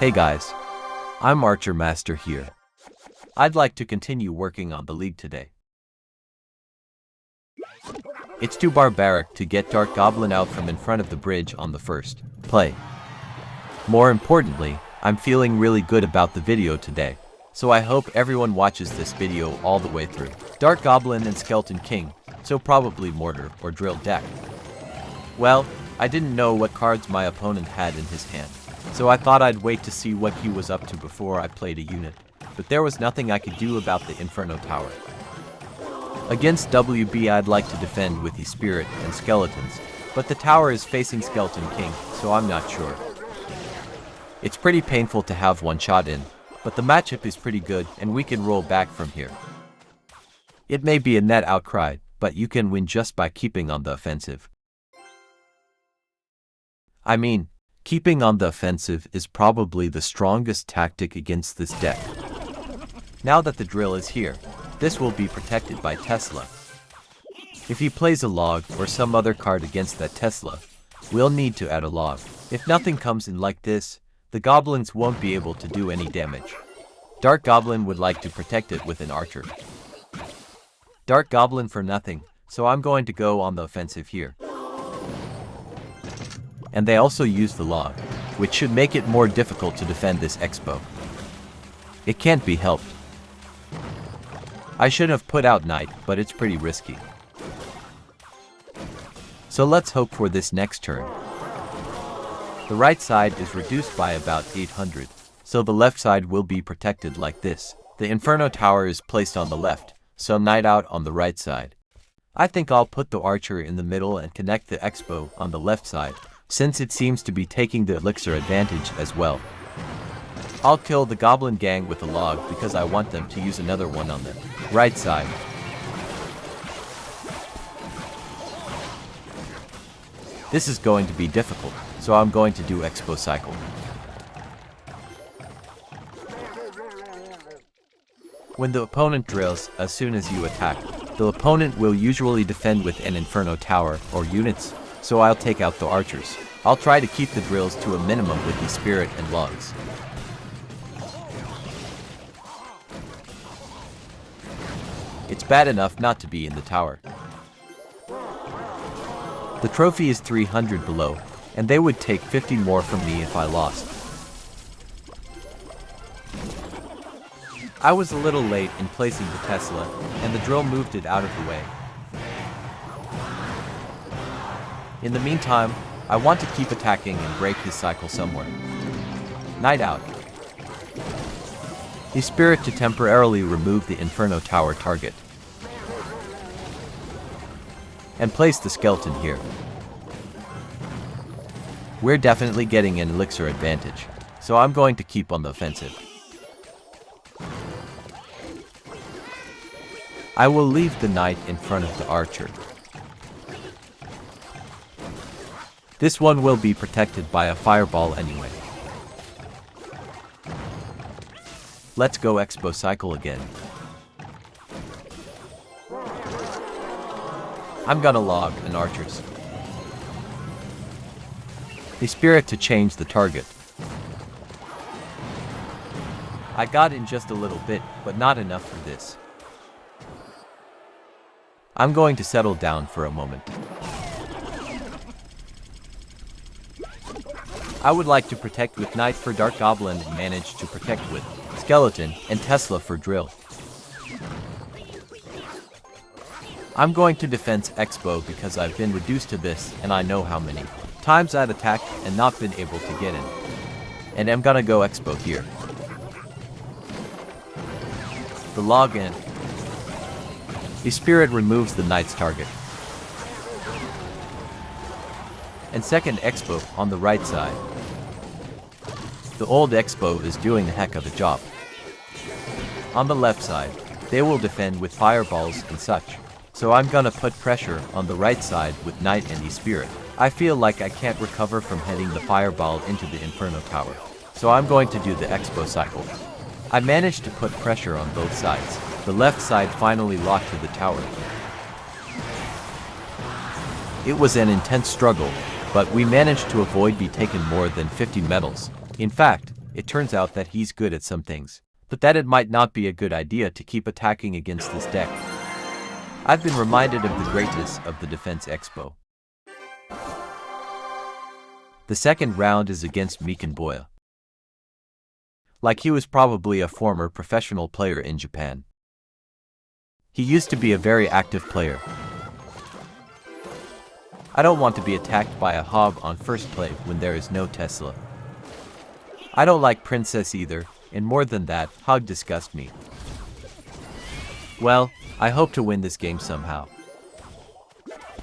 Hey guys, I'm ArcherMaster here. I'd like to continue working on the league today. It's too barbaric to get Dark Goblin out from in front of the bridge on the first play. More importantly, I'm feeling really good about the video today, so I hope everyone watches this video all the way through. Dark Goblin and Skeleton King, so probably Mortar or Drill deck. Well, I didn't know what cards my opponent had in his hand, so I thought I'd wait to see what he was up to before I played a unit, but there was nothing I could do about the Inferno Tower. Against WB I'd like to defend with the Spirit and Skeletons, but the tower is facing Skeleton King, so I'm not sure. It's pretty painful to have one shot in, but the matchup is pretty good and we can roll back from here. It may be a net outcry, but you can win just by keeping on the offensive. I mean, keeping on the offensive is probably the strongest tactic against this deck. Now that the drill is here, this will be protected by Tesla. If he plays a log or some other card against that Tesla, we'll need to add a log. If nothing comes in like this, the goblins won't be able to do any damage. Dark Goblin would like to protect it with an archer. Dark Goblin for nothing, so I'm going to go on the offensive here. And they also use the log, which should make it more difficult to defend this expo. It can't be helped. I should have put out Knight, but it's pretty risky. So let's hope for this next turn. The right side is reduced by about 800, so the left side will be protected like this. The Inferno Tower is placed on the left, so Knight out on the right side. I think I'll put the Archer in the middle and connect the Expo on the left side, since it seems to be taking the elixir advantage as well. I'll kill the Goblin Gang with a log because I want them to use another one on the right side. This is going to be difficult, so I'm going to do Expo Cycle. When the opponent drills, as soon as you attack, the opponent will usually defend with an Inferno Tower or units, so I'll take out the archers. I'll try to keep the drills to a minimum with the Spirit and logs. It's bad enough not to be in the tower. The trophy is 300 below, and they would take 50 more from me if I lost. I was a little late in placing the Tesla, and the drill moved it out of the way. In the meantime, I want to keep attacking and break his cycle somewhere. Knight out. The Spirit to temporarily remove the Inferno Tower target. And place the Skeleton here. We're definitely getting an elixir advantage, so I'm going to keep on the offensive. I will leave the Knight in front of the Archer. This one will be protected by a fireball anyway. Let's go Expo Cycle again. I'm gonna log an archers. The Spirit to change the target. I got in just a little bit, but not enough for this. I'm going to settle down for a moment. I would like to protect with Knight for Dark Goblin and manage to protect with Skeleton and Tesla for Drill. I'm going to defense Expo because I've been reduced to this and I know how many times I've attacked and not been able to get in. And I'm gonna go Expo here. The log in. The Spirit removes the Knight's target. And second Expo on the right side. The old Expo is doing a heck of a job. On the left side, they will defend with fireballs and such. So I'm gonna put pressure on the right side with Knight and the Spirit. I feel like I can't recover from hitting the fireball into the Inferno Tower, so I'm going to do the Expo Cycle. I managed to put pressure on both sides. The left side finally locked to the tower. It was an intense struggle, but we managed to avoid be taken more than 50 medals. In fact, it turns out that he's good at some things, but that it might not be a good idea to keep attacking against this deck. I've been reminded of the greatness of the Defense Expo. The second round is against Mikan Boya. Like he was probably a former professional player in Japan. He used to be a very active player. I don't want to be attacked by a Hob on first play when there is no Tesla. I don't like Princess either, and more than that, Hog disgusts me. Well, I hope to win this game somehow.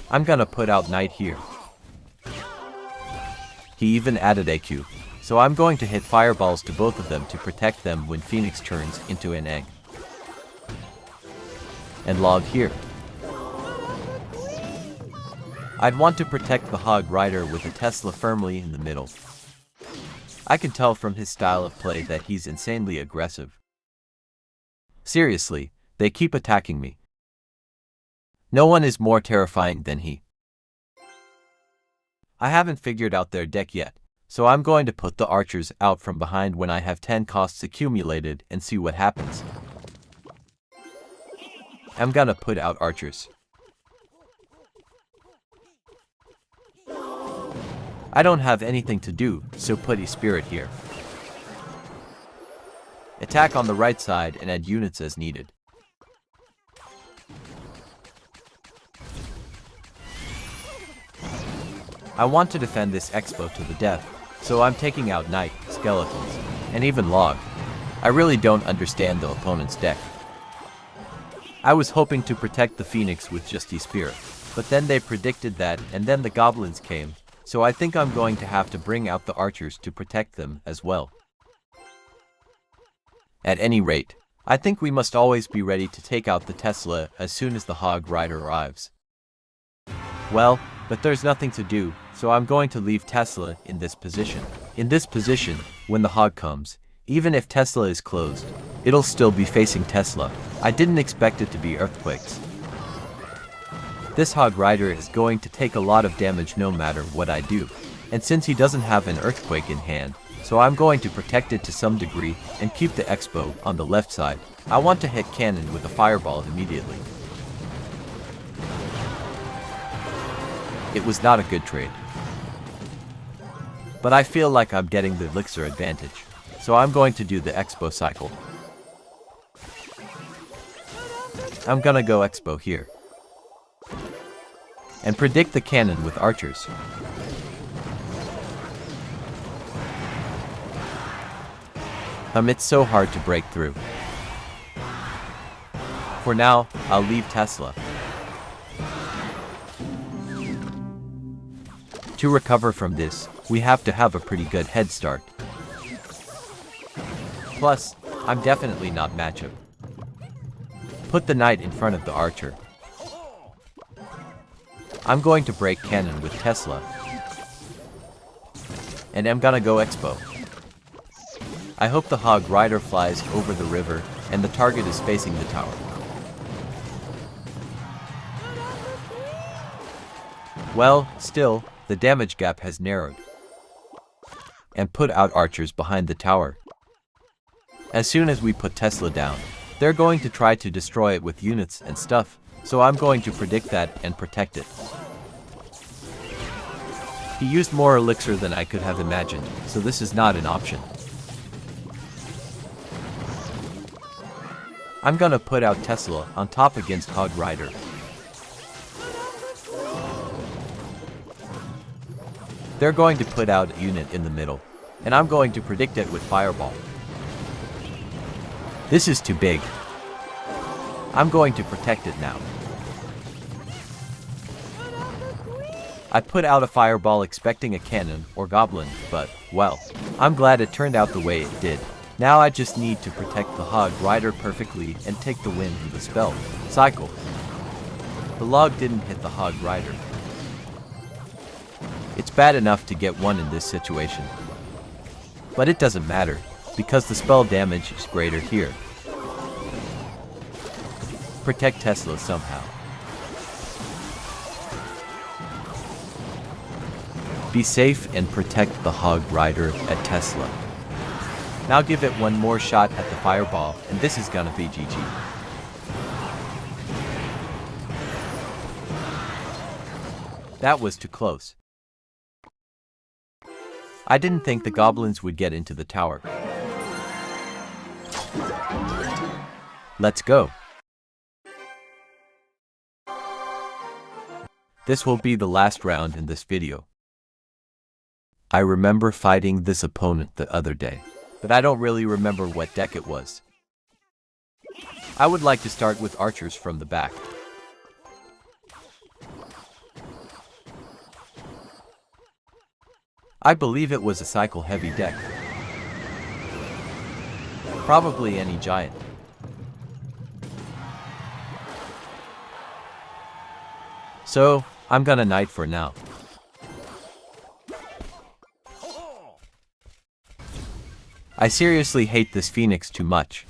I'm gonna put out Knight here. He even added AQ, so I'm going to hit fireballs to both of them to protect them when Phoenix turns into an egg. And log here. I'd want to protect the Hog Rider with a Tesla firmly in the middle. I can tell from his style of play that he's insanely aggressive. Seriously, they keep attacking me. No one is more terrifying than he. I haven't figured out their deck yet, so I'm going to put the archers out from behind when I have 10 costs accumulated and see what happens. I'm gonna put out archers. I don't have anything to do, so put a spirit here. Attack on the right side and add units as needed. I want to defend this expo to the death, so I'm taking out Knight, Skeletons, and even Log. I really don't understand the opponent's deck. I was hoping to protect the Phoenix with just a Spear, but then they predicted that and then the Goblins came, so I think I'm going to have to bring out the Archers to protect them as well. At any rate, I think we must always be ready to take out the Tesla as soon as the Hog Rider arrives. Well, but there's nothing to do, so I'm going to leave Tesla in this position. In this position, when the Hog comes, even if Tesla is closed, it'll still be facing Tesla. I didn't expect it to be earthquakes. This Hog Rider is going to take a lot of damage no matter what I do, and since he doesn't have an earthquake in hand, so I'm going to protect it to some degree and keep the expo on the left side. I want to hit cannon with a fireball immediately. It was not a good trade. But I feel like I'm getting the elixir advantage, so I'm going to do the expo cycle. I'm gonna go expo here. And predict the cannon with archers. It's so hard to break through. For now, I'll leave Tesla. To recover from this, we have to have a pretty good head start. Plus, I'm definitely not matchup. Put the knight in front of the archer. I'm going to break cannon with Tesla. And I'm gonna go expo. I hope the Hog Rider flies over the river and the target is facing the tower. Well, still, the damage gap has narrowed. And put out archers behind the tower. As soon as we put Tesla down, they're going to try to destroy it with units and stuff, so I'm going to predict that and protect it. He used more elixir than I could have imagined, so this is not an option. I'm gonna put out Tesla on top against Hog Rider. They're going to put out a unit in the middle, and I'm going to predict it with Fireball. This is too big. I'm going to protect it now. I put out a fireball expecting a cannon or goblin, but, well, I'm glad it turned out the way it did. Now I just need to protect the Hog Rider perfectly and take the win from the spell cycle. The log didn't hit the Hog Rider. It's bad enough to get one in this situation. But it doesn't matter, because the spell damage is greater here. Protect Tesla somehow. Be safe and protect the Hog Rider at Tesla. Now give it one more shot at the fireball, and this is gonna be GG. That was too close. I didn't think the goblins would get into the tower. Let's go. This will be the last round in this video. I remember fighting this opponent the other day, but I don't really remember what deck it was. I would like to start with archers from the back. I believe it was a cycle-heavy deck. Probably any giant. So, I'm gonna knight for now. I seriously hate this phoenix too much.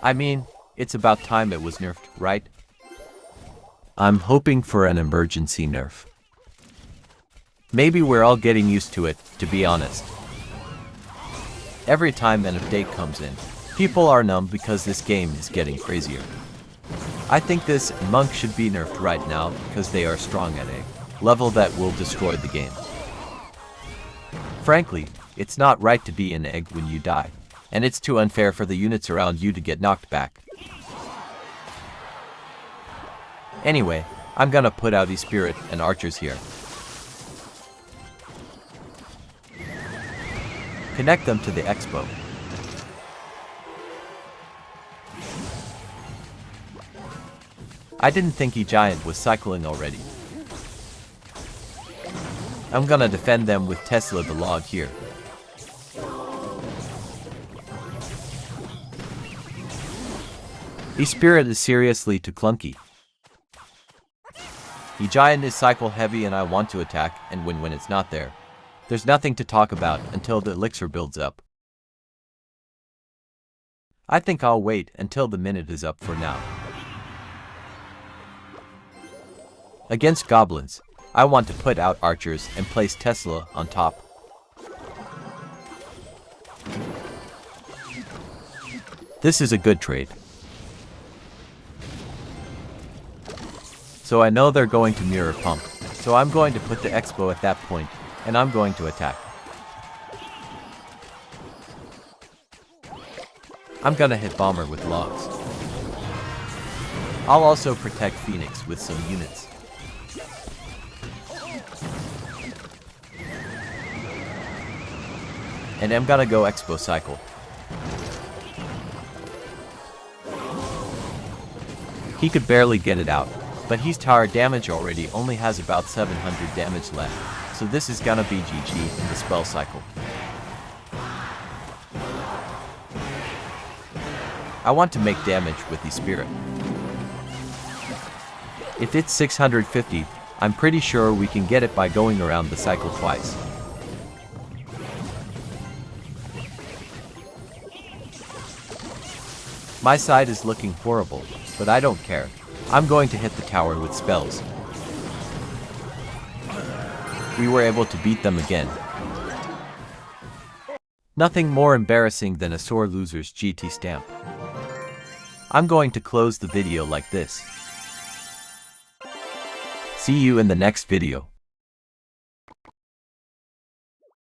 I mean, it's about time it was nerfed, right? I'm hoping for an emergency nerf. Maybe we're all getting used to it, to be honest. Every time an update comes in, people are numb because this game is getting crazier. I think this monk should be nerfed right now because they are strong at a level that will destroy the game. Frankly, it's not right to be an egg when you die, and it's too unfair for the units around you to get knocked back. Anyway, I'm gonna put out E-Spirit and archers here. Connect them to the expo. I didn't think E-Giant was cycling already. I'm gonna defend them with Tesla the log here. E-Spirit is seriously too clunky. E-Giant is cycle heavy and I want to attack and win when it's not there. There's nothing to talk about until the elixir builds up. I think I'll wait until the minute is up for now. Against goblins, I want to put out archers and place Tesla on top. This is a good trade. So I know they're going to mirror pump, so I'm going to put the expo at that point, and I'm going to attack. I'm gonna hit bomber with logs. I'll also protect Phoenix with some units. And I'm gonna go expo cycle. He could barely get it out, but his tower damage already only has about 700 damage left, so this is gonna be GG in the spell cycle. I want to make damage with the spirit. If it's 650, I'm pretty sure we can get it by going around the cycle twice. My side is looking horrible, but I don't care. I'm going to hit the tower with spells. We were able to beat them again. Nothing more embarrassing than a sore loser's GT stamp. I'm going to close the video like this. See you in the next video.